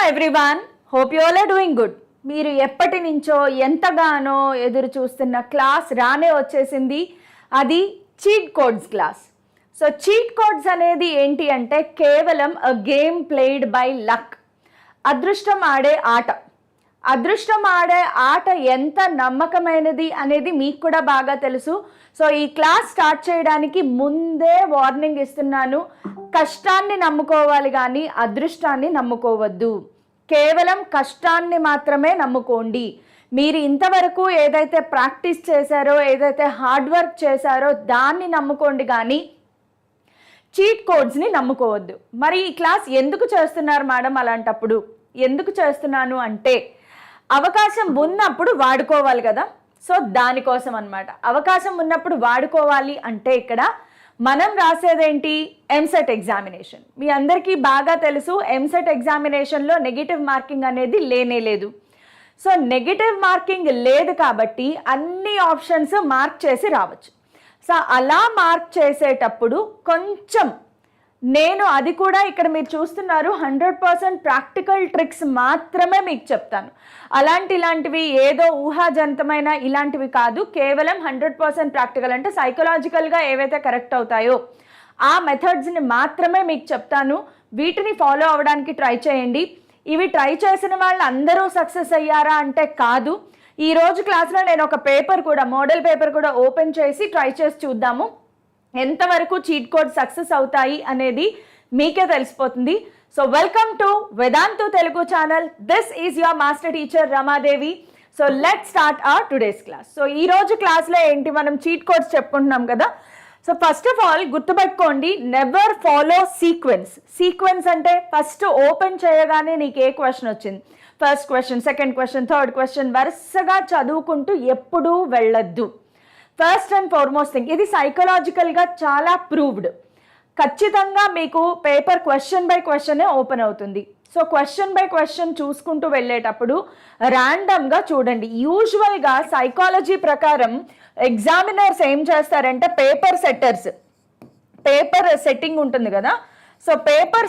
Everyone, hope you all are doing good. మీరు ఎప్పటి నుంచో ఎంతగానో ఎదురు చూస్తున్న క్లాస్ రానే వచ్చేసింది. అది cheat codes class. So cheat codes అనేది ఏంటి అంటే కేవలం a game played by luck. అదృష్టం ఆడే ఆట. అదృష్టం ఆడే ఆట ఎంత నమ్మకమైనది అనేది మీకు కూడా బాగా తెలుసు. సో ఈ క్లాస్ స్టార్ట్ చేయడానికి ముందే వార్నింగ్ ఇస్తున్నాను. కష్టాన్ని నమ్ముకోవాలి కానీ అదృష్టాన్ని నమ్ముకోవద్దు. కేవలం కష్టాన్ని మాత్రమే నమ్ముకోండి. మీరు ఇంతవరకు ఏదైతే ప్రాక్టీస్ చేశారో, ఏదైతే హార్డ్ వర్క్ చేశారో దాన్ని నమ్ముకోండి కానీ చీట్ కోడ్స్ని నమ్ముకోవద్దు. మరి ఈ క్లాస్ ఎందుకు చేస్తున్నారు మేడం? అలాంటప్పుడు ఎందుకు చేస్తున్నాను అంటే అవకాశం ఉన్నప్పుడు వాడుకోవాలి కదా. సో దానికోసం అన్నమాట. అవకాశం ఉన్నప్పుడు వాడుకోవాలి అంటే ఇక్కడ మనం రాసేదేంటి? ఎంసెట్ ఎగ్జామినేషన్. మీ అందరికీ బాగా తెలుసు, ఎంసెట్ ఎగ్జామినేషన్లో నెగిటివ్ మార్కింగ్ అనేది లేనే లేదు. సో నెగిటివ్ మార్కింగ్ లేదు కాబట్టి అన్ని ఆప్షన్స్ మార్క్ చేసి రావచ్చు. సో అలా మార్క్ చేసేటప్పుడు కొంచెం నేను అది కూడా ఇక్కడ మీరు చూస్తున్నారు 100% ప్రాక్టికల్ ట్రిక్స్ మాత్రమే మీకు చెప్తాను. ఇలాంటివి ఏదో ఊహాజనితమైన ఇలాంటివి కాదు. కేవలం 100% ప్రాక్టికల్ అంటే సైకలాజికల్గా ఏవైతే కరెక్ట్ అవుతాయో ఆ మెథడ్స్ని మాత్రమే మీకు చెప్తాను. వీటిని ఫాలో అవ్వడానికి ట్రై చేయండి. ఇవి ట్రై చేసిన వాళ్ళు అందరూ సక్సెస్ అయ్యారా అంటే కాదు. ఈ రోజు క్లాస్లో నేను ఒక పేపర్ కూడా, మోడల్ పేపర్ కూడా ఓపెన్ చేసి ట్రై చేసి చూద్దాము. ఎంతవరకు చీట్ కోడ్ సక్సెస్ అవుతాయి అనేది మీకే తెలిసిపోతుంది. So welcome to Vedantu Telugu channel. This is your master teacher Ramadevi. So let start our today's class. So ఈ రోజు క్లాస్లో ఏంటి, మనం చీట్ కోడ్స్ చెప్పుకుంటున్నాం కదా. సో ఫస్ట్ ఆఫ్ ఆల్ గుర్తుపెట్టుకోండి, నెవర్ ఫాలో సీక్వెన్స్. సీక్వెన్స్ అంటే ఫస్ట్ ఓపెన్ చేయగానే నీకు ఏ క్వశ్చన్ వచ్చింది, first question, second question, third question వరుసగా చదువుకుంటూ ఎప్పుడూ వెళ్ళొద్దు. ఫస్ట్ అండ్ ఫార్మోస్ట్ థింగ్, ఇది సైకలాజికల్గా చాలా ప్రూవ్డ్. ఖచ్చితంగా మీకు పేపర్ క్వశ్చన్ బై క్వశ్చనే ఓపెన్ అవుతుంది. సో క్వశ్చన్ బై క్వశ్చన్ చూసుకుంటూ వెళ్ళేటప్పుడు ర్యాండమ్గా చూడండి. యూజువల్గా సైకాలజీ ప్రకారం ఎగ్జామినర్స్ ఏం చేస్తారంటే పేపర్ సెట్టింగ్ ఉంటుంది కదా. సో పేపర్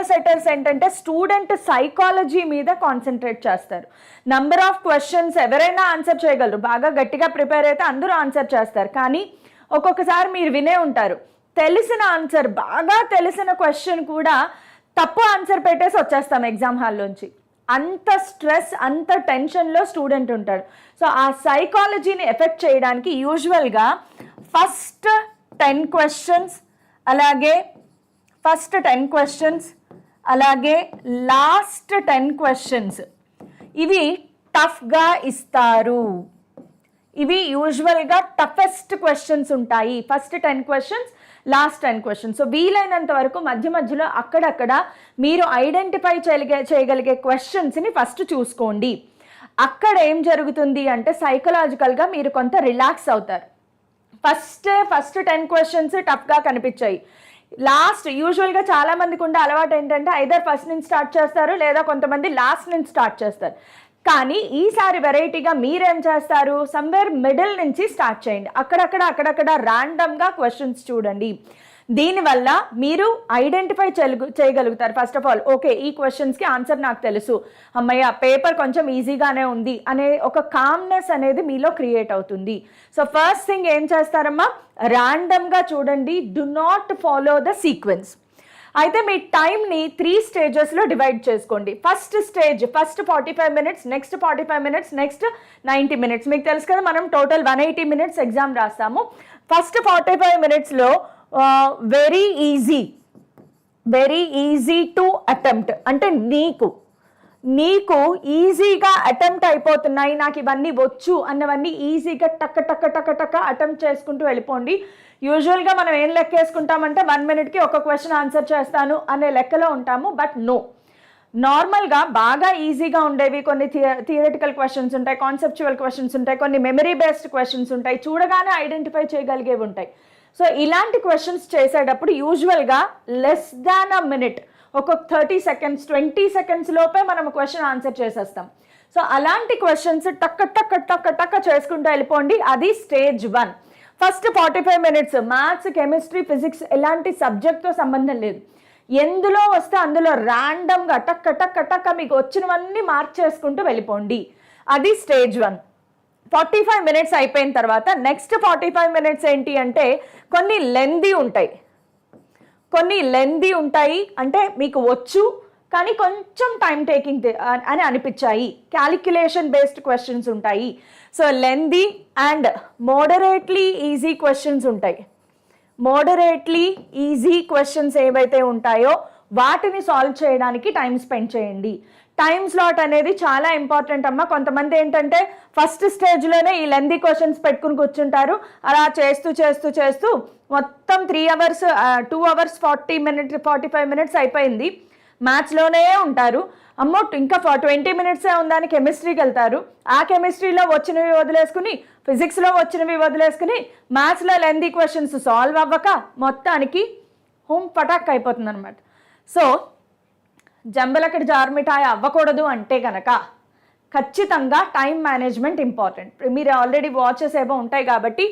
సెట్టర్స్ ఏంటంటే స్టూడెంట్ సైకాలజీ మీద కాన్సన్ట్రేట్ చేస్తారు. నంబర్ ఆఫ్ క్వశ్చన్స్ ఎవరైనా ఆన్సర్ చేయగలరు, బాగా గట్టిగా ప్రిపేర్ అయితే అందరూ ఆన్సర్ చేస్తారు. కానీ ఒక్కొక్కసారి మీరు వినే ఉంటారు, తెలిసిన ఆన్సర్, బాగా తెలిసిన క్వశ్చన్ కూడా తప్పు ఆన్సర్ పెట్టేసి వచ్చేస్తాం ఎగ్జామ్ హాల్లోంచి. అంత స్ట్రెస్, అంత టెన్షన్లో స్టూడెంట్ ఉంటాడు. సో ఆ సైకాలజీని ఎఫెక్ట్ చేయడానికి యూజువల్గా ఫస్ట్ 10 క్వశ్చన్స్ అలాగే లాస్ట్ 10 క్వశ్చన్స్ ఇవి టఫ్గా ఇస్తారు. ఇవి యూజువల్గా టఫెస్ట్ క్వశ్చన్స్ ఉంటాయి. First 10 questions, last 10 questions. So వీలైనంత వరకు మధ్యలో అక్కడక్కడ మీరు ఐడెంటిఫై చేయగలిగే క్వశ్చన్స్ని ఫస్ట్ చూసుకోండి. అక్కడ ఏం జరుగుతుంది అంటే సైకలాజికల్గా మీరు కొంత రిలాక్స్ అవుతారు. ఫస్ట్ 10 క్వశ్చన్స్ టఫ్గా కనిపించాయి. లాస్ట్ యూజువల్గా చాలా మందికి ఉండే అలవాటు ఏంటంటే ఐదర్ ఫస్ట్ నుంచి స్టార్ట్ చేస్తారు లేదా కొంతమంది లాస్ట్ నుంచి స్టార్ట్ చేస్తారు. కానీ ఈసారి వెరైటీగా మీరేం చేస్తారు, సమ్వేర్ మిడిల్ నుంచి స్టార్ట్ చేయండి. అక్కడక్కడ ర్యాండమ్గా క్వశ్చన్స్ చూడండి. దీనివల్ల మీరు ఐడెంటిఫై చేయగలుగుతారు. ఫస్ట్ ఆఫ్ ఆల్ ఓకే, ఈ క్వశ్చన్స్కి ఆన్సర్ నాకు తెలుసు, అమ్మయ్య పేపర్ కొంచెం ఈజీగానే ఉంది అనే ఒక కామ్నెస్ అనేది మీలో క్రియేట్ అవుతుంది. సో ఫస్ట్ థింగ్ ఏం చేస్తారమ్మా, ర్యాండమ్గా చూడండి. Do not follow the sequence. అయితే మీ టైంని 3 స్టేజెస్లో డివైడ్ చేసుకోండి. First stage, first 45 minutes, next 45 minutes, next 90 minutes. మీకు తెలుసు కదా, మనం టోటల్ 180 మినిట్స్ ఎగ్జామ్ రాస్తాము. ఫస్ట్ 45 మినిట్స్లో వెరీ ఈజీ టు అటెంప్ట్, అంటే నీకు ఈజీగా అటెంప్ట్ అయిపోతున్నాయి, నాకు ఇవన్నీ వచ్చు అన్నవన్నీ ఈజీగా టక్క అటెంప్ట్ చేసుకుంటూ వెళ్ళిపోండి. యూజువల్గా మనం ఏం లెక్క వేసుకుంటామంటే 1 మినిట్కి ఒక క్వశ్చన్ ఆన్సర్ చేస్తాను అనే లెక్కలో ఉంటాము. బట్ నో, నార్మల్గా బాగా ఈజీగా ఉండేవి కొన్ని థియరిటికల్ క్వశ్చన్స్ ఉంటాయి, కాన్సెప్చువల్ క్వశ్చన్స్ ఉంటాయి, కొన్ని మెమరీ బేస్డ్ క్వశ్చన్స్ ఉంటాయి, చూడగానే ఐడెంటిఫై చేయగలిగేవి ఉంటాయి. సో ఇలాంటి క్వశ్చన్స్ చేసేటప్పుడు యూజువల్గా లెస్ దాన్ అ మినిట్, ఒక 30 సెకండ్స్ 20 సెకండ్స్ లోపే మనం క్వశ్చన్ ఆన్సర్ చేసేస్తాం. సో అలాంటి క్వశ్చన్స్ టక్క చేసుకుంటూ వెళ్ళిపోండి. అది stage 1. First 45 minutes maths, chemistry, physics ఎలాంటి సబ్జెక్ట్తో సంబంధం లేదు. ఎందులో వస్తే అందులో ర్యాండమ్గా టక్ టక్ టక్ మీకు వచ్చినవన్నీ మార్క్ చేసుకుంటూ వెళ్ళిపోండి. అది స్టేజ్ 1. 45 minutes అయిపోయిన తర్వాత నెక్స్ట్ 45 minutes ఏంటి అంటే కొన్ని లెందీ ఉంటాయి అంటే మీకు వచ్చు కానీ కొంచెం టైం టేకింగ్ అని అనిపించాయి. క్యాలిక్యులేషన్ బేస్డ్ క్వశ్చన్స్ ఉంటాయి. So lengthy and moderately easy questions ఉంటాయి. మోడరేట్లీ ఈజీ క్వశ్చన్స్ ఏవైతే ఉంటాయో వాటిని సాల్వ్ చేయడానికి టైం స్పెండ్ చేయండి. టైం స్లాట్ అనేది చాలా ఇంపార్టెంట్ అమ్మ. కొంతమంది ఏంటంటే ఫస్ట్ స్టేజ్లోనే ఈ లెందీ క్వశ్చన్స్ పెట్టుకుని కూర్చుంటారు. అలా చేస్తూ చేస్తూ చేస్తూ మొత్తం 3 hours 2 hours 45 minutes అయిపోయింది. మ్యాథ్స్లోనే ఉంటారు. అమ్మో ఇంకా 20 minutes ఉందని కెమిస్ట్రీకి వెళ్తారు. ఆ కెమిస్ట్రీలో వచ్చినవి వదిలేసుకుని ఫిజిక్స్లో వచ్చినవి వదిలేసుకుని మ్యాథ్స్లో లెందీ క్వశ్చన్స్ సాల్వ్ అవ్వక మొత్తానికి హోమ్ పటాక్ అయిపోతుంది అనమాట. సో జంబలకడి జారుమిఠాయి అవ్వకూడదు అంటే కనుక ఖచ్చితంగా టైం మేనేజ్మెంట్ ఇంపార్టెంట్. మీరు ఆల్రెడీ వాచెస్ ఏవో ఉంటాయి కాబట్టి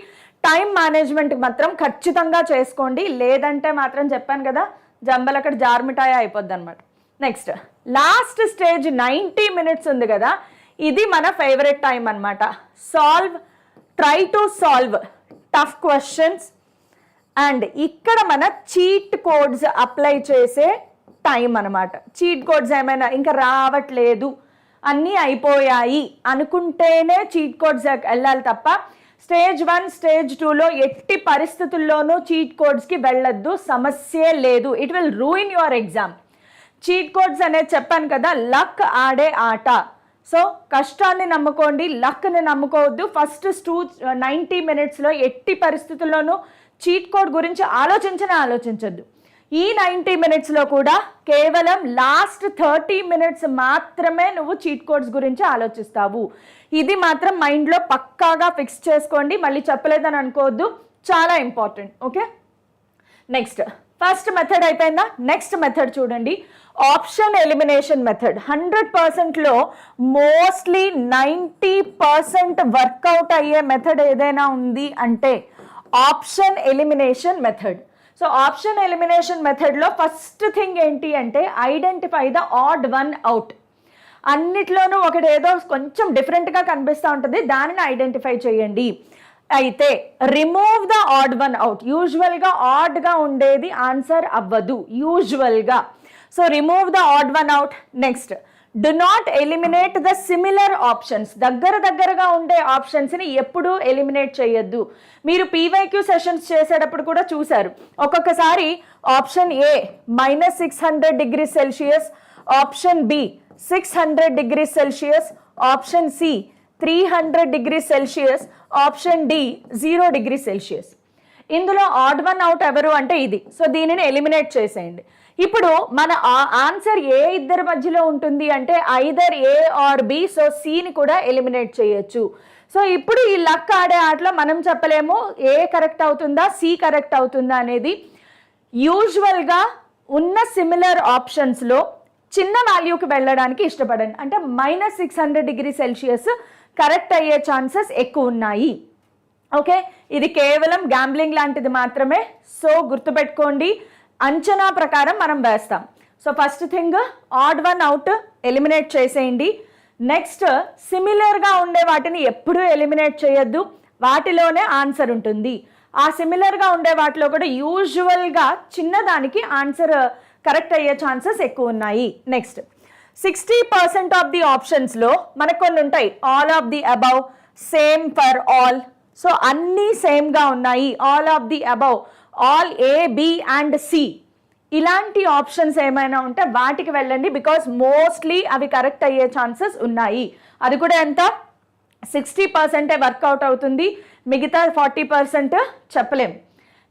టైం మేనేజ్మెంట్ మాత్రం ఖచ్చితంగా చేసుకోండి. లేదంటే మాత్రం చెప్పాను కదా జంబలకడి జారుమిఠాయి అయిపోద్ది అనమాట. నెక్స్ట్ లాస్ట్ స్టేజ్ 90 minutes ఉంది కదా, ఇది మన ఫేవరెట్ టైం అనమాట. Try to solve tough questions and ఇక్కడ మన చీట్ కోడ్స్ అప్లై చేసే టైం అనమాట. చీట్ కోడ్స్ ఏమైనా ఇంకా రావట్లేదు అన్నీ అయిపోయాయి అనుకుంటేనే చీట్ కోడ్స్ వెళ్ళాలి తప్ప స్టేజ్ 1 స్టేజ్ 2లో ఎట్టి పరిస్థితుల్లోనూ చీట్ కోడ్స్కి వెళ్ళొద్దు. సమస్యే లేదు. It will ruin your exam. Cheat codes అనేది చెప్పాను కదా, లక్ ఆడే ఆట. సో కష్టాన్ని నమ్ముకోండి, లక్ని నమ్ముకోవద్దు. ఫస్ట్ 90 minutesలో ఎట్టి పరిస్థితుల్లోనూ చీట్ కోడ్ గురించి ఆలోచించొద్దు. ఈ 90 minutesలో కూడా కేవలం లాస్ట్ 30 minutes మాత్రమే నువ్వు చీట్ కోడ్స్ గురించి ఆలోచిస్తావు. ఇది మాత్రం మైండ్లో పక్కాగా ఫిక్స్ చేసుకోండి. మళ్ళీ చెప్పలేదని అనుకోవద్దు, చాలా important. Okay, next first method అయిపోయిందా? నెక్స్ట్ మెథడ్ చూడండి, ఆప్షన్ ఎలిమినేషన్ మెథడ్. 100%లో మోస్ట్లీ 90% వర్కౌట్ అయ్యే మెథడ్ ఏదైనా ఉంది అంటే option elimination method. So option elimination మెథడ్లో ఫస్ట్ థింగ్ ఏంటి అంటే identify the odd one out. అన్నిట్లోనూ ఒకటి ఏదో కొంచెం డిఫరెంట్గా కనిపిస్తూ ఉంటుంది, దానిని ఐడెంటిఫై చేయండి. అయితే remove the odd one out. యూజువల్గా ఆడ్గా ఉండేది ఆన్సర్ అవ్వదు యూజువల్గా. So remove the odd one out. Next do not eliminate the similar options. దగ్గరగా ఉండే ఆప్షన్స్ని ఎప్పుడూ ఎలిమినేట్ చేయొద్దు. మీరు పీవైక్యూ సెషన్స్ చేసేటప్పుడు కూడా చూశారు, ఒక్కొక్కసారి option A -600 degrees Celsius, option B 600 degrees Celsius, option C 300 degrees Celsius, option D 0 degrees Celsius. ఇందులో ఆడ్ వన్ అవుట్ ఎవరు అంటే ఇది. సో దీనిని ఎలిమినేట్ చేసేయండి. ఇప్పుడు మన ఆన్సర్ ఏ ఇద్దరి మధ్యలో ఉంటుంది అంటే either A or B. So సిని కూడా ఎలిమినేట్ చేయొచ్చు. సో ఇప్పుడు ఈ లక్ ఆడే ఆటలో మనం చెప్పలేము ఏ కరెక్ట్ అవుతుందా సి కరెక్ట్ అవుతుందా అనేది. యూజువల్గా ఉన్న సిమిలర్ ఆప్షన్స్లో చిన్న వాల్యూకి వెళ్ళడానికి ఇష్టపడండి. అంటే -600 degrees Celsius కరెక్ట్ అయ్యే ఛాన్సెస్ ఎక్కువ ఉన్నాయి. ఓకే, ఇది కేవలం గ్యాంబ్లింగ్ లాంటిది మాత్రమే. సో గుర్తుపెట్టుకోండి, అంచనా ప్రకారం మనం వేస్తాం. So first thing add one out eliminate చేసేయండి. నెక్స్ట్ సిమిలర్గా ఉండే వాటిని ఎప్పుడూ ఎలిమినేట్ చేయొద్దు, వాటిలోనే ఆన్సర్ ఉంటుంది. ఆ సిమిలర్గా ఉండే వాటిలో కూడా యూజువల్గా చిన్నదానికి ఆన్సర్ కరెక్ట్ అయ్యే ఛాన్సెస్ ఎక్కువ ఉన్నాయి. నెక్స్ట్ 60% ఆఫ్ ది ఆప్షన్స్లో మనకు కొన్ని ఉంటాయి, all of the above, same for all. So అన్నీ సేమ్గా ఉన్నాయి, all of the above, all A B and C. ఇలాంటి ఆప్షన్స్ ఏమైనా ఉంటే వాటికి వెళ్ళండి, బికాస్ మోస్ట్లీ అవి కరెక్ట్ అయ్యే ఛాన్సెస్ ఉన్నాయి. అది కూడా ఎంత 60% వర్కౌట్ అవుతుంది, మిగతా 40% చెప్పలేం.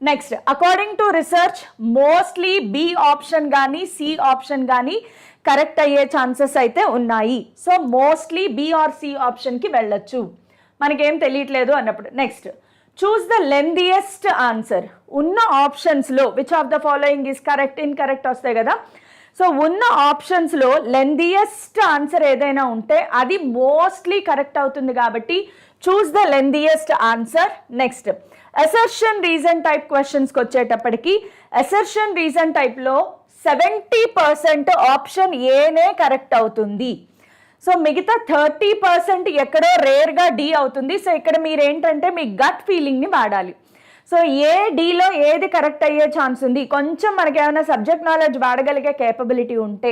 Next according to research mostly B option కానీ సి ఆప్షన్ కానీ కరెక్ట్ అయ్యే ఛాన్సెస్ అయితే ఉన్నాయి. So mostly B or C ఆప్షన్కి వెళ్ళొచ్చు మనకేం తెలియట్లేదు అన్నప్పుడు. Next choose the lengthiest answer. ఉన్న ఆప్షన్స్లో which of the following is correct incorrect వస్తాయి కదా. సో ఉన్న ఆప్షన్స్లో లెందియెస్ట్ ఆన్సర్ ఏదైనా ఉంటే అది మోస్ట్లీ కరెక్ట్ అవుతుంది కాబట్టి చూస్ the lengthiest answer. Next assertion reason type క్వశ్చన్స్కి వచ్చేటప్పటికి అసర్షన్ రీజన్ టైప్లో 70% ఆప్షన్ ఏనే కరెక్ట్ అవుతుంది. సో మిగతా 30% ఎక్కడో రేర్గా డి అవుతుంది. సో ఇక్కడ మీరు ఏంటంటే మీ గట్ ఫీలింగ్ని వాడాలి. సో ఏ డీలో ఏది కరెక్ట్ అయ్యే ఛాన్స్ ఉంది, కొంచెం మనకి ఏమైనా సబ్జెక్ట్ నాలెడ్జ్ వాడగలిగే కేపబిలిటీ ఉంటే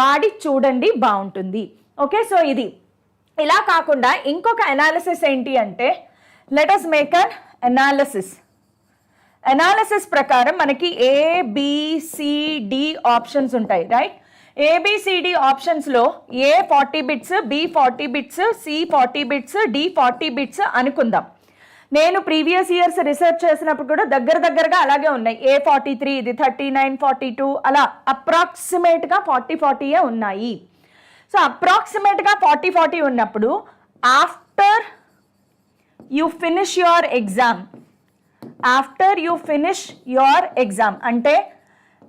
వాడి చూడండి, బాగుంటుంది. ఓకే, సో ఇది. ఇలా కాకుండా ఇంకొక అనాలిసిస్ ఏంటి అంటే let us make an analysis ప్రకారం మనకి ABCD ఆప్షన్స్ ఉంటాయి, రైట్? ABCD ఆప్షన్స్లో A 40 bits, B 40 bits, C 40 bits, D 40 bits అనుకుందాం. నేను ప్రీవియస్ ఇయర్స్ రీసెర్చ్ చేసినప్పుడు కూడా దగ్గరగా అలాగే ఉన్నాయి. A 43, ఇది 39, 42 అలా అప్రాక్సిమేట్గా 40 ఉన్నాయి. సో అప్రాక్సిమేట్గా 40 ఉన్నప్పుడు after you finish your exam అంటే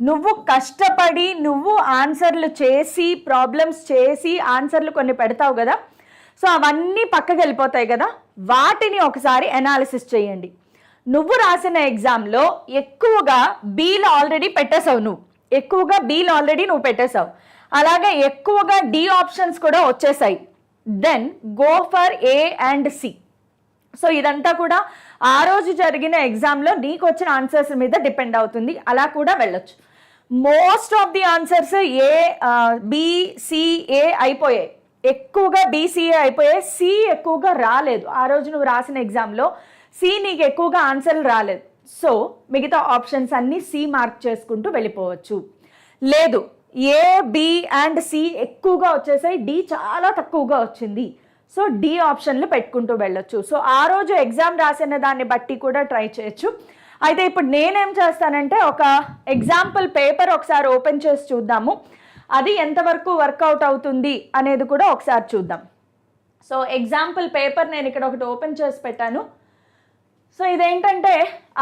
నువ్వు కష్టపడి నువ్వు ఆన్సర్లు చేసి ప్రాబ్లమ్స్ చేసి ఆన్సర్లు కొన్ని పెడతావు కదా, సో అవన్నీ పక్కకి వెళ్ళిపోతాయి కదా, వాటిని ఒకసారి అనాలిసిస్ చేయండి. నువ్వు రాసిన ఎగ్జామ్లో ఎక్కువగా బీలు ఆల్రెడీ పెట్టేసావు, నువ్వు పెట్టేసావు, అలాగే ఎక్కువగా డి ఆప్షన్స్ కూడా వచ్చేసాయి. Then go for A and C. So ఇదంతా కూడా ఆ రోజు జరిగిన ఎగ్జామ్లో నీకు వచ్చిన ఆన్సర్స్ మీద డిపెండ్ అవుతుంది, అలా కూడా వెళ్ళొచ్చు. Most of the answers BCA అయిపోయాయి, ఎక్కువగా BCA అయిపోయాయి, C ఎక్కువగా రాలేదు. ఆ రోజు నువ్వు రాసిన ఎగ్జామ్లో C నీకు ఎక్కువగా ఆన్సర్లు రాలేదు. సో మిగతా ఆప్షన్స్ అన్నీ C మార్క్ చేసుకుంటూ వెళ్ళిపోవచ్చు. లేదు A, B అండ్ C ఎక్కువగా వచ్చేసాయి, D చాలా తక్కువగా వచ్చింది, సో D ఆప్షన్లు పెట్టుకుంటూ వెళ్ళొచ్చు. సో ఆ రోజు ఎగ్జామ్ రాసిన దాన్ని బట్టి కూడా ట్రై చేయొచ్చు. అయితే ఇప్పుడు నేనేం చేస్తానంటే ఒక ఎగ్జాంపుల్ పేపర్ ఒకసారి ఓపెన్ చేసి చూద్దాము, అది ఎంతవరకు వర్కౌట్ అవుతుంది అనేది కూడా ఒకసారి చూద్దాం. సో ఎగ్జాంపుల్ పేపర్ నేను ఇక్కడ ఒకటి ఓపెన్ చేసి పెట్టాను. సో ఇదేంటంటే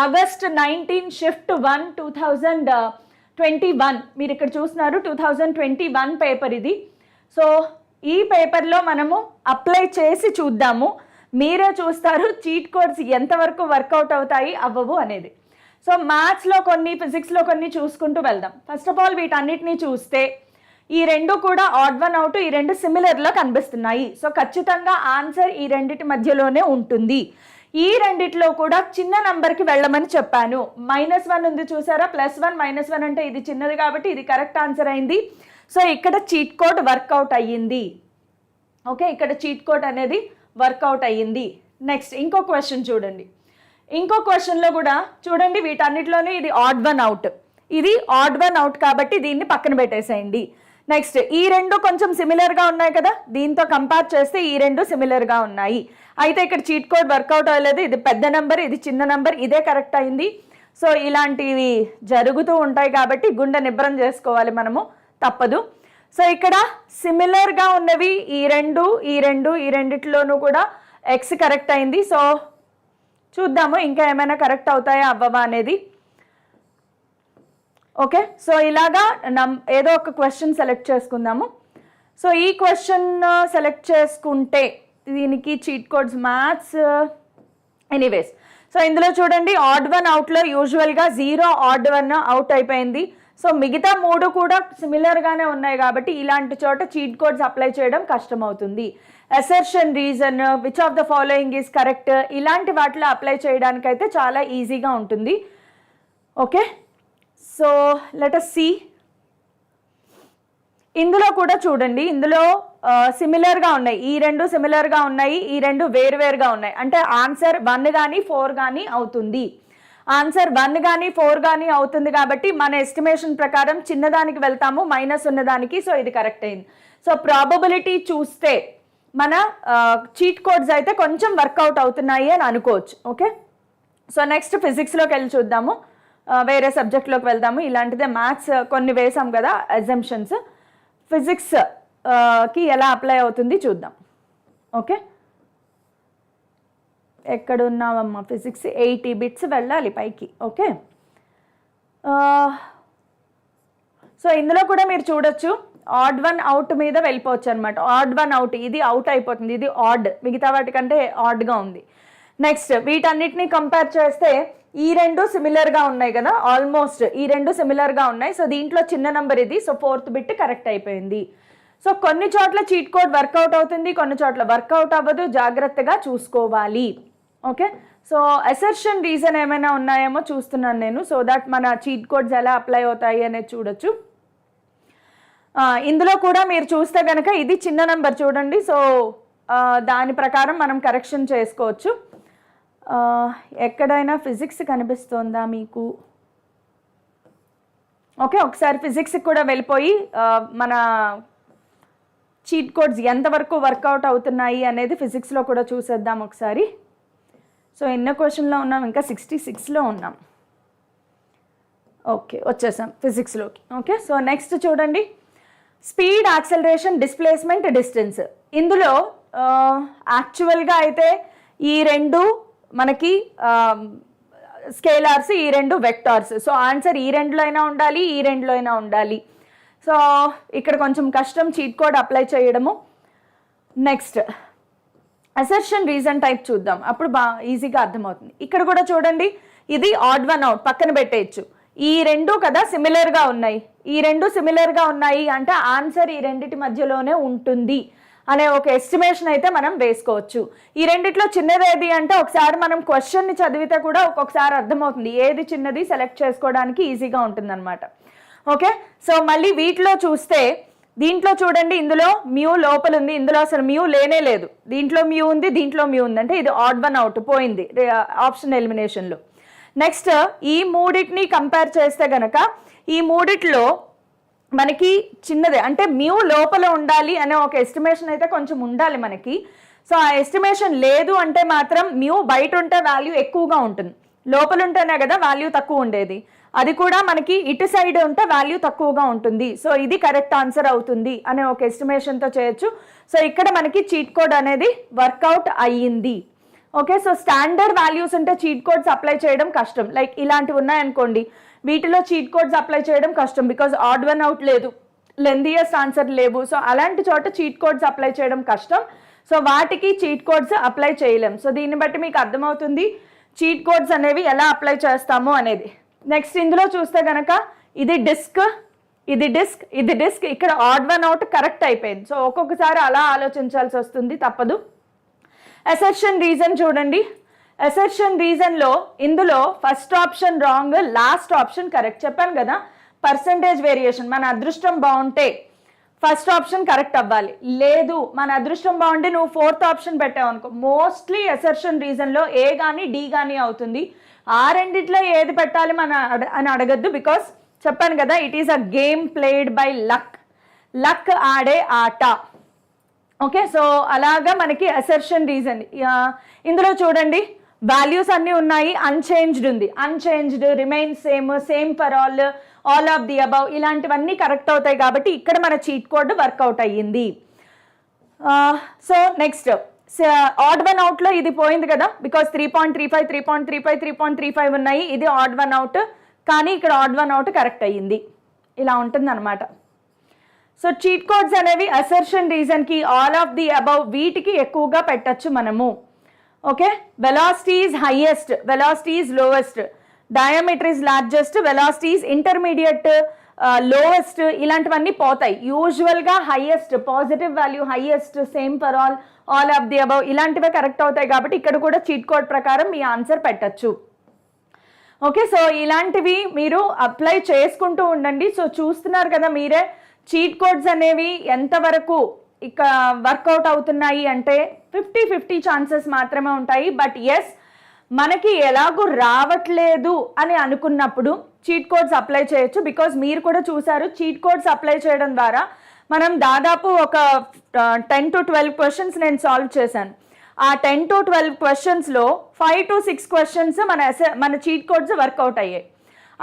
August 19 షిఫ్ట్ 1 2021, మీరు ఇక్కడ చూస్తున్నారు 2021 పేపర్ ఇది. సో ఈ పేపర్లో మనము అప్లై చేసి చూద్దాము, మీరే చూస్తారు చీట్ కోడ్స్ ఎంతవరకు వర్కౌట్ అవుతాయి అవ్వవు అనేది. సో మ్యాథ్స్లో కొన్ని, ఫిజిక్స్లో కొన్ని చూసుకుంటూ వెళ్దాం. ఫస్ట్ ఆఫ్ ఆల్ వీటన్నిటినీ చూస్తే ఈ రెండు కూడా ఆడ్ వన్ అవుట్, ఈ రెండు సిమిలర్లో కనిపిస్తున్నాయి. సో ఖచ్చితంగా ఆన్సర్ ఈ రెండిటి మధ్యలోనే ఉంటుంది. ఈ రెండిట్లో కూడా చిన్న నంబర్కి వెళ్ళమని చెప్పాను. -1 ఉంది చూసారా, +1 -1 అంటే ఇది చిన్నది కాబట్టి ఇది కరెక్ట్ ఆన్సర్ అయింది. సో ఇక్కడ చీట్ కోడ్ వర్కౌట్ అయ్యింది. ఓకే, ఇక్కడ చీట్ కోడ్ అనేది వర్కౌట్ అయ్యింది. నెక్స్ట్ ఇంకో క్వశ్చన్ చూడండి. ఇంకో క్వశ్చన్లో కూడా చూడండి, వీటన్నిటిలోనే ఇది ఆడ్ వన్ అవుట్, ఇది ఆడ్ వన్ అవుట్ కాబట్టి దీన్ని పక్కన పెట్టేసేయండి. నెక్స్ట్ ఈ రెండు కొంచెం సిమిలర్గా ఉన్నాయి కదా, దీంతో కంపేర్ చేస్తే ఈ రెండు సిమిలర్గా ఉన్నాయి. అయితే ఇక్కడ చీట్ కోడ్ వర్కౌట్ అవ్వలేదు, ఇది పెద్ద నెంబర్, ఇది చిన్న నెంబర్, ఇదే కరెక్ట్ అయింది. సో ఇలాంటివి జరుగుతూ ఉంటాయి కాబట్టి గుండె నిబ్రం చేసుకోవాలి మనము, తప్పదు. సో ఇక్కడ సిమిలర్గా ఉన్నవి ఈ రెండిట్లోనూ కూడా ఎక్స్ కరెక్ట్ అయింది. సో చూద్దాము ఇంకా ఏమైనా కరెక్ట్ అవుతాయా అవ్వవా అనేది. ఓకే, సో ఇలాగా ఏదో ఒక క్వశ్చన్ సెలెక్ట్ చేసుకుందాము. సో ఈ క్వశ్చన్ సెలెక్ట్ చేసుకుంటే దీనికి cheat codes maths anyways. So ఇందులో చూడండి ఆడ్ వన్ అవుట్లో యూజువల్గా 0 ఆడ్ వన్ అవుట్ అయిపోయింది. సో మిగతా 3 కూడా సిమిలర్గానే ఉన్నాయి కాబట్టి ఇలాంటి చోట చీట్ కోడ్స్ అప్లై చేయడం కష్టం అవుతుంది. Assertion reason, which of the following is correct, ఇలాంటి వాటిలో అప్లై చేయడానికైతే చాలా ఈజీగా ఉంటుంది. Okay, so let us see. ఇందులో కూడా చూడండి, ఇందులో సిమిలర్గా ఉన్నాయి, ఈ రెండు సిమిలర్గా ఉన్నాయి, ఈ రెండు వేరువేరుగా ఉన్నాయి. అంటే ఆన్సర్ 1 కానీ 4 కానీ అవుతుంది. ఆన్సర్ 1 కానీ 4 కానీ అవుతుంది కాబట్టి మన ఎస్టిమేషన్ ప్రకారం చిన్నదానికి వెళ్తాము, మైనస్ ఉన్నదానికి. సో ఇది కరెక్ట్ అయింది. సో ప్రాబబిలిటీ చూస్తే మన చీట్ కోడ్స్ అయితే కొంచెం వర్కౌట్ అవుతున్నాయి అని అనుకోవచ్చు. ఓకే, సో నెక్స్ట్ ఫిజిక్స్లోకి వెళ్ళి చూద్దాము, వేరే సబ్జెక్ట్లోకి వెళ్దాము. ఇలాంటిదే మ్యాథ్స్ కొన్ని వేసాం కదా అజంప్షన్స్, ఫిజిక్స్కి ఎలా అప్లై అవుతుంది చూద్దాం. ఓకే, ఎక్కడున్నావమ్మా ఫిజిక్స్, 80 బిట్స్ వెళ్ళాలి పైకి. ఓకే, సో ఇందులో కూడా మీరు చూడొచ్చు ఆడ్ వన్ అవుట్ మీద వెళ్ళిపోవచ్చు అనమాట. ఆడ్ వన్ అవుట్, ఇది అవుట్ అయిపోతుంది, ఇది ఆడ్, మిగతా వాటికంటే ఆడ్గా ఉంది. నెక్స్ట్ వీటన్నిటిని కంపేర్ చేస్తే ఈ రెండు సిమిలర్గా ఉన్నాయి కదా, ఆల్మోస్ట్ ఈ రెండు సిమిలర్గా ఉన్నాయి. సో దీంట్లో చిన్న నెంబర్ ఇది, సో 4th బిట్ కరెక్ట్ అయిపోయింది. సో కొన్ని చోట్ల చీట్ కోడ్ వర్కౌట్ అవుతుంది, కొన్ని చోట్ల వర్కౌట్ అవ్వదు, జాగ్రత్తగా చూసుకోవాలి. ఓకే, సో అసర్షన్ రీజన్ ఏమైనా ఉన్నాయేమో చూస్తున్నాను నేను, సో దట్ మన చీట్ కోడ్స్ ఎలా అప్లై అవుతాయి అనేది చూడొచ్చు. ఇందులో కూడా మీరు చూస్తే కనుక ఇది చిన్న నెంబర్ చూడండి, సో దాని ప్రకారం మనం కరెక్షన్ చేసుకోవచ్చు. ఎక్కడైనా ఫిజిక్స్ కనిపిస్తుందా మీకు? ఓకే, ఒకసారి ఫిజిక్స్కి కూడా వెళ్ళిపోయి మన చీట్ కోడ్స్ ఎంతవరకు వర్కౌట్ అవుతున్నాయి అనేది ఫిజిక్స్లో కూడా చూసేద్దాం ఒకసారి. సో ఎన్నో క్వశ్చన్లో ఉన్నాం, ఇంకా 66లో ఉన్నాం. ఓకే, వచ్చేసాం ఫిజిక్స్లోకి. ఓకే, సో నెక్స్ట్ చూడండి, స్పీడ్, యాక్సలరేషన్, డిస్ప్లేస్మెంట్, డిస్టెన్స్. ఇందులో యాక్చువల్గా అయితే ఈ రెండు మనకి స్కేలార్స్, ఈ రెండు వెక్టార్స్. సో ఆన్సర్ ఈ రెండులో అయినా ఉండాలి, ఈ రెండులో అయినా ఉండాలి. సో ఇక్కడ కొంచెం కష్టం చీట్ కోడ్ అప్లై చేయడము. నెక్స్ట్ అసర్షన్ రీజన్ టైప్ చూద్దాం, అప్పుడు ఈజీగా అర్థమవుతుంది. ఇక్కడ కూడా చూడండి, ఇది ఆడ్ వన్ అవుట్, పక్కన పెట్టేయచ్చు. ఈ రెండు కదా సిమిలర్గా ఉన్నాయి, ఈ రెండు సిమిలర్గా ఉన్నాయి అంటే ఆన్సర్ ఈ రెండిటి మధ్యలోనే ఉంటుంది అనే ఒక ఎస్టిమేషన్ అయితే మనం వేసుకోవచ్చు. ఈ రెండిట్లో చిన్నది ఏది అంటే ఒకసారి మనం క్వశ్చన్ని చదివితే కూడా ఒక్కొక్కసారి అర్థమవుతుంది, ఏది చిన్నది సెలెక్ట్ చేసుకోవడానికి ఈజీగా ఉంటుందన్నమాట. ఓకే, సో మళ్ళీ వీటిలో చూస్తే దీంట్లో చూడండి, ఇందులో మ్యూ లోపల ఉంది, ఇందులో అసలు మ్యూ లేనే లేదు. దీంట్లో మ్యూ ఉంది, దీంట్లో మ్యూ ఉంది, అంటే ఇది ఆడ్ వన్ అవుట్, పోయింది ఆప్షన్ ఎలిమినేషన్లో. నెక్స్ట్ ఈ మూడింటిని కంపేర్ చేస్తే గనక ఈ మూడిట్లో మనకి చిన్నదే, అంటే మ్యూ లోపల ఉండాలి అనే ఒక ఎస్టిమేషన్ అయితే కొంచెం ఉండాలి మనకి. సో ఆ ఎస్టిమేషన్ లేదు అంటే మాత్రం మ్యూ బయట ఉంటే వాల్యూ ఎక్కువగా ఉంటుంది, లోపల ఉంటేనే కదా వాల్యూ తక్కువ ఉండేది. అది కూడా మనకి ఇటు సైడ్ ఉంటే వాల్యూ తక్కువగా ఉంటుంది. సో ఇది కరెక్ట్ ఆన్సర్ అవుతుంది అనే ఒక ఎస్టిమేషన్తో చేయొచ్చు. సో ఇక్కడ మనకి చీట్ కోడ్ అనేది వర్కౌట్ అయ్యింది. ఓకే, సో స్టాండర్డ్ వాల్యూస్ ఉంటే చీట్ కోడ్స్ అప్లై చేయడం కష్టం. లైక్ ఇలాంటివి ఉన్నాయనుకోండి, వీటిలో చీట్ కోడ్స్ అప్లై చేయడం కష్టం, బికాజ్ ఆడ్ వన్ అవుట్ లేదు, లెందియస్ట్ ఆన్సర్ లేవు. సో అలాంటి చోట చీట్ కోడ్స్ అప్లై చేయడం కష్టం. సో వాటికి చీట్ కోడ్స్ అప్లై చేయలేం. సో దీన్ని బట్టి మీకు అర్థమవుతుంది చీట్ కోడ్స్ అనేవి ఎలా అప్లై చేస్తాము అనేది. నెక్స్ట్ ఇందులో చూస్తే కనుక ఇది డిస్క్, ఇది డిస్క్, ఇది డిస్క్, ఇక్కడ ఆడ్ వన్ అవుట్ కరెక్ట్ అయిపోయింది. సో ఒక్కొక్కసారి అలా ఆలోచించాల్సి వస్తుంది, తప్పదు. అసర్షన్ రీజన్ చూడండి, అసర్షన్ రీజన్లో ఇందులో first option wrong, last option correct. చెప్పాను కదా, పర్సంటేజ్ వేరియేషన్, మన అదృష్టం బాగుంటే ఫస్ట్ ఆప్షన్ కరెక్ట్ అవ్వాలి. లేదు మన అదృష్టం బాగుంటే నువ్వు 4th ఆప్షన్ పెట్టావు అనుకో, మోస్ట్లీ అసర్షన్ రీజన్లో ఏ కానీ డి కానీ అవుతుంది. ఆ రెండిట్లో ఏది పెట్టాలి అని అడగద్దు, బికాస్ చెప్పాను కదా it is a game played by luck, luck ఆడే ఆట. ఓకే, సో అలాగా మనకి అసర్షన్ రీజన్. ఇందులో చూడండి వాల్యూస్ అన్నీ ఉన్నాయి, అన్చేంజ్డ్ ఉంది, unchanged, remain same, same for all of the above, ఇలాంటివన్నీ కరెక్ట్ అవుతాయి. కాబట్టి ఇక్కడ మన చీట్ కోడ్ వర్కౌట్ అయ్యింది. సో నెక్స్ట్ ఆడ్ వన్ అవుట్లో ఇది పోయింది కదా, బికాస్ 3.35, 3.35, 3.35 ఉన్నాయి, ఇది ఆడ్ వన్ అవుట్, కానీ ఇక్కడ ఆడ్ వన్ అవుట్ కరెక్ట్ అయ్యింది. ఇలా ఉంటుంది అనమాట. సో చీట్ కోడ్స్ అనేవి అసర్షన్ రీజన్కి, ఆల్ ఆఫ్ ది అబౌవ్, వీటికి ఎక్కువగా పెట్టచ్చు మనము. Okay, velocity is highest, velocity is lowest, diameter is largest, velocity is intermediate, lowest, ఇలాంటివన్నీ పోతాయి. యూజువల్గా highest, positive value highest, same for all of the above, ఇలాంటివే కరెక్ట్ అవుతాయి. కాబట్టి ఇక్కడ కూడా చీట్ కోడ్ ప్రకారం మీ ఆన్సర్ పెట్టచ్చు. ఓకే, సో ఇలాంటివి మీరు అప్లై చేసుకుంటూ ఉండండి. సో చూస్తున్నారు కదా మీరే, చీట్ కోడ్స్ అనేవి ఎంతవరకు ఇక వర్కౌట్ అవుతున్నాయి అంటే 50-50 ఛాన్సెస్ మాత్రమే ఉంటాయి. బట్ ఎస్, మనకి ఎలాగూ రావట్లేదు అని అనుకున్నప్పుడు చీట్ కోడ్స్ అప్లై చేయొచ్చు. బికాజ్ మీరు కూడా చూసారు, చీట్ కోడ్స్ అప్లై చేయడం ద్వారా మనం దాదాపు ఒక 10 to 12 క్వశ్చన్స్ నేను సాల్వ్ చేశాను. ఆ 10 to 12 క్వశ్చన్స్లో 5 to 6 క్వశ్చన్స్ మన చీట్ కోడ్స్ వర్కౌట్ అయ్యాయి.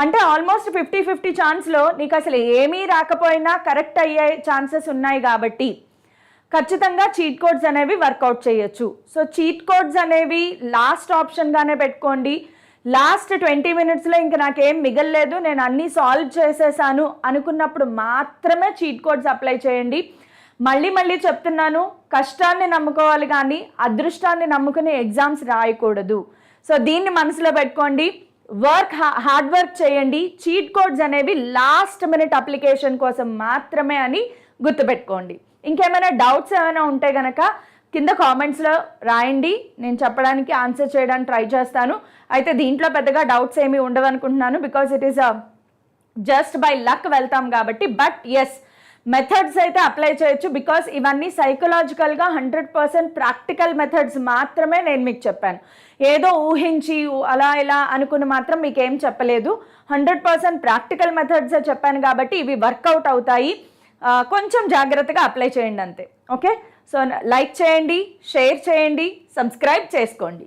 అంటే ఆల్మోస్ట్ 50-50 ఛాన్స్లో నీకు అసలు ఏమీ రాకపోయినా కరెక్ట్ అయ్యే ఛాన్సెస్ ఉన్నాయి. కాబట్టి ఖచ్చితంగా చీట్ కోడ్స్ అనేవి వర్కౌట్ చేయొచ్చు. సో చీట్ కోడ్స్ అనేవి లాస్ట్ ఆప్షన్గానే పెట్టుకోండి. లాస్ట్ 20 మినిట్స్లో ఇంక నాకేం మిగలలేదు, నేను అన్నీ సాల్వ్ చేసేసాను అనుకున్నప్పుడు మాత్రమే చీట్ కోడ్స్ అప్లై చేయండి. మళ్ళీ మళ్ళీ చెప్తున్నాను, కష్టాన్ని నమ్ముకోవాలి కానీ అదృష్టాన్ని నమ్ముకుని ఎగ్జామ్స్ రాయకూడదు. సో దీన్ని మనసులో పెట్టుకోండి. హార్డ్ వర్క్ చేయండి. చీట్ కోడ్స్ అనేవి లాస్ట్ మినిట్ అప్లికేషన్ కోసం మాత్రమే అని గుర్తుపెట్టుకోండి. ఇంకేమైనా డౌట్స్ ఏమైనా ఉంటే కనుక కింద కామెంట్స్లో రాయండి, నేను చెప్పడానికి ఆన్సర్ చేయడానికి ట్రై చేస్తాను. అయితే దీంట్లో పెద్దగా డౌట్స్ ఏమీ ఉండవు అనుకుంటున్నాను, because it is just by luck వెళ్తాం కాబట్టి. బట్ ఎస్, మెథడ్స్ అయితే అప్లై చేయొచ్చు, బికాస్ ఇవన్నీ సైకలాజికల్గా 100% ప్రాక్టికల్ మెథడ్స్ మాత్రమే నేను మీకు చెప్పాను. ఏదో ఊహించి అలా ఇలా అనుకుని మాత్రం మీకు ఏం చెప్పలేదు. 100% ప్రాక్టికల్ మెథడ్సే చెప్పాను కాబట్టి ఇవి వర్కౌట్ అవుతాయి. కొంచెం జాగ్రత్తగా అప్లై చేయండి అంతే. ఓకే, సో లైక్ చేయండి, షేర్ చేయండి, సబ్స్క్రైబ్ చేసుకోండి.